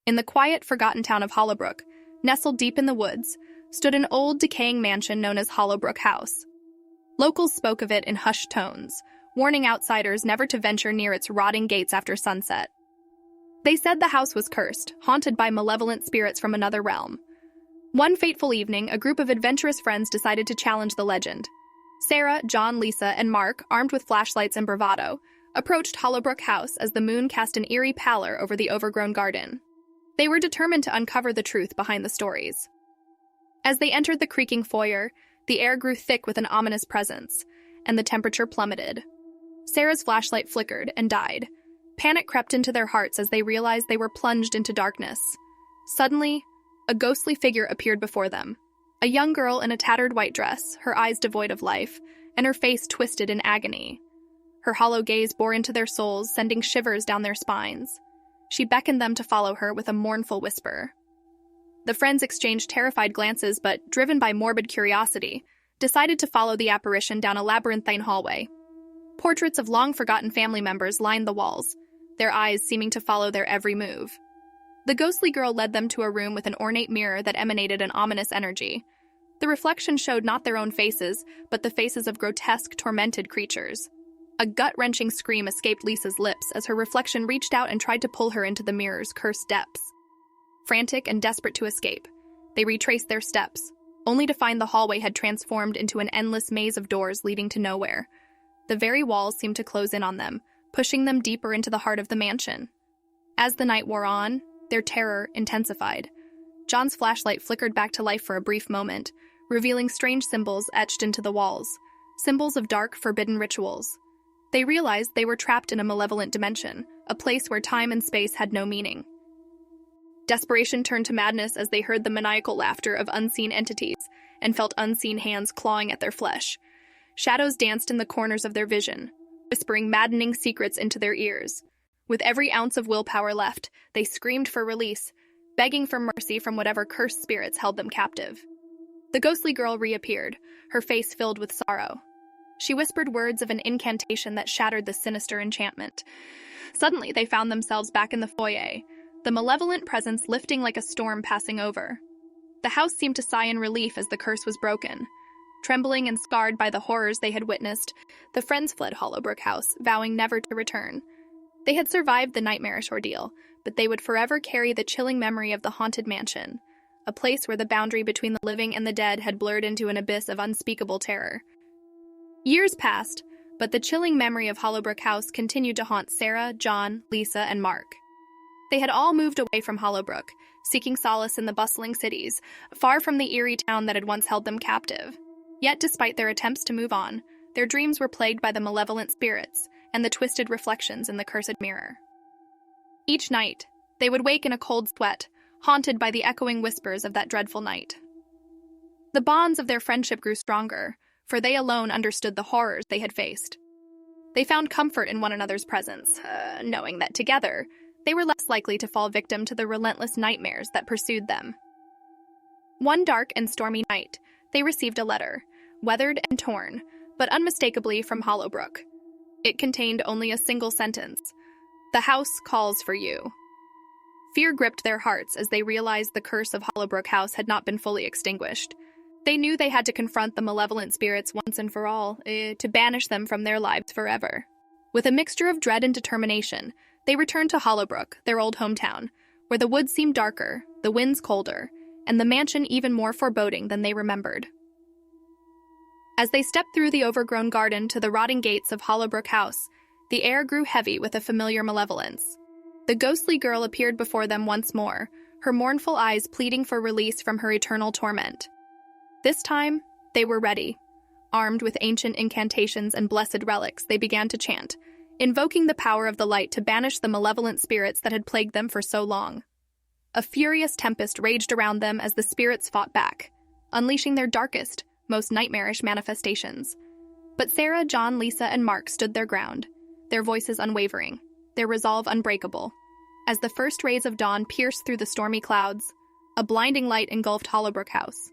In the quiet, forgotten town of Hollowbrook, nestled deep in the woods, stood an old, decaying mansion known as Hollowbrook House. Locals spoke of it in hushed tones, warning outsiders never to venture near its rotting gates after sunset. They said the house was cursed, haunted by malevolent spirits from another realm. One fateful evening, a group of adventurous friends decided to challenge the legend. Sarah, John, Lisa, and Mark, armed with flashlights and bravado, approached Hollowbrook House as the moon cast an eerie pallor over the overgrown garden. They were determined to uncover the truth behind the stories. As they entered the creaking foyer, the air grew thick with an ominous presence, and the temperature plummeted. Sarah's flashlight flickered and died. Panic crept into their hearts as they realized they were plunged into darkness. Suddenly, a ghostly figure appeared before them. A young girl in a tattered white dress, her eyes devoid of life, and her face twisted in agony. Her hollow gaze bore into their souls, sending shivers down their spines. She beckoned them to follow her with a mournful whisper. The friends exchanged terrified glances, but, driven by morbid curiosity, decided to follow the apparition down a labyrinthine hallway. Portraits of long-forgotten family members lined the walls, their eyes seeming to follow their every move. The ghostly girl led them to a room with an ornate mirror that emanated an ominous energy. The reflection showed not their own faces, but the faces of grotesque, tormented creatures. A gut-wrenching scream escaped Lisa's lips as her reflection reached out and tried to pull her into the mirror's cursed depths. Frantic and desperate to escape, they retraced their steps, only to find the hallway had transformed into an endless maze of doors leading to nowhere. The very walls seemed to close in on them, pushing them deeper into the heart of the mansion. As the night wore on, their terror intensified. John's flashlight flickered back to life for a brief moment, revealing strange symbols etched into the walls, symbols of dark, forbidden rituals. They realized they were trapped in a malevolent dimension, a place where time and space had no meaning. Desperation turned to madness as they heard the maniacal laughter of unseen entities and felt unseen hands clawing at their flesh. Shadows danced in the corners of their vision, whispering maddening secrets into their ears. With every ounce of willpower left, they screamed for release, begging for mercy from whatever cursed spirits held them captive. The ghostly girl reappeared, her face filled with sorrow. She whispered words of an incantation that shattered the sinister enchantment. Suddenly, they found themselves back in the foyer, the malevolent presence lifting like a storm passing over. The house seemed to sigh in relief as the curse was broken. Trembling and scarred by the horrors they had witnessed, the friends fled Hollowbrook House, vowing never to return. They had survived the nightmarish ordeal, but they would forever carry the chilling memory of the haunted mansion, a place where the boundary between the living and the dead had blurred into an abyss of unspeakable terror. Years passed, but the chilling memory of Hollowbrook House continued to haunt Sarah, John, Lisa, and Mark. They had all moved away from Hollowbrook, seeking solace in the bustling cities, far from the eerie town that had once held them captive. Yet, despite their attempts to move on, their dreams were plagued by the malevolent spirits and the twisted reflections in the cursed mirror. Each night, they would wake in a cold sweat, haunted by the echoing whispers of that dreadful night. The bonds of their friendship grew stronger, for they alone understood the horrors they had faced. They found comfort in one another's presence, knowing that together, they were less likely to fall victim to the relentless nightmares that pursued them. One dark and stormy night, they received a letter, weathered and torn, but unmistakably from Hollowbrook. It contained only a single sentence: "The house calls for you." Fear gripped their hearts as they realized the curse of Hollowbrook House had not been fully extinguished. They knew they had to confront the malevolent spirits once and for all, to banish them from their lives forever. With a mixture of dread and determination, they returned to Hollowbrook, their old hometown, where the woods seemed darker, the winds colder, and the mansion even more foreboding than they remembered. As they stepped through the overgrown garden to the rotting gates of Hollowbrook House, the air grew heavy with a familiar malevolence. The ghostly girl appeared before them once more, her mournful eyes pleading for release from her eternal torment. This time, they were ready. Armed with ancient incantations and blessed relics, they began to chant, invoking the power of the light to banish the malevolent spirits that had plagued them for so long. A furious tempest raged around them as the spirits fought back, unleashing their darkest, most nightmarish manifestations. But Sarah, John, Lisa, and Mark stood their ground, their voices unwavering, their resolve unbreakable. As the first rays of dawn pierced through the stormy clouds, a blinding light engulfed Hollowbrook House.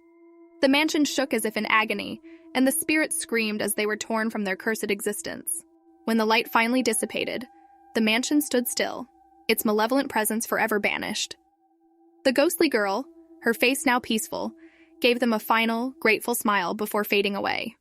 The mansion shook as if in agony, and the spirits screamed as they were torn from their cursed existence. When the light finally dissipated, the mansion stood still, its malevolent presence forever banished. The ghostly girl, her face now peaceful, gave them a final, grateful smile before fading away.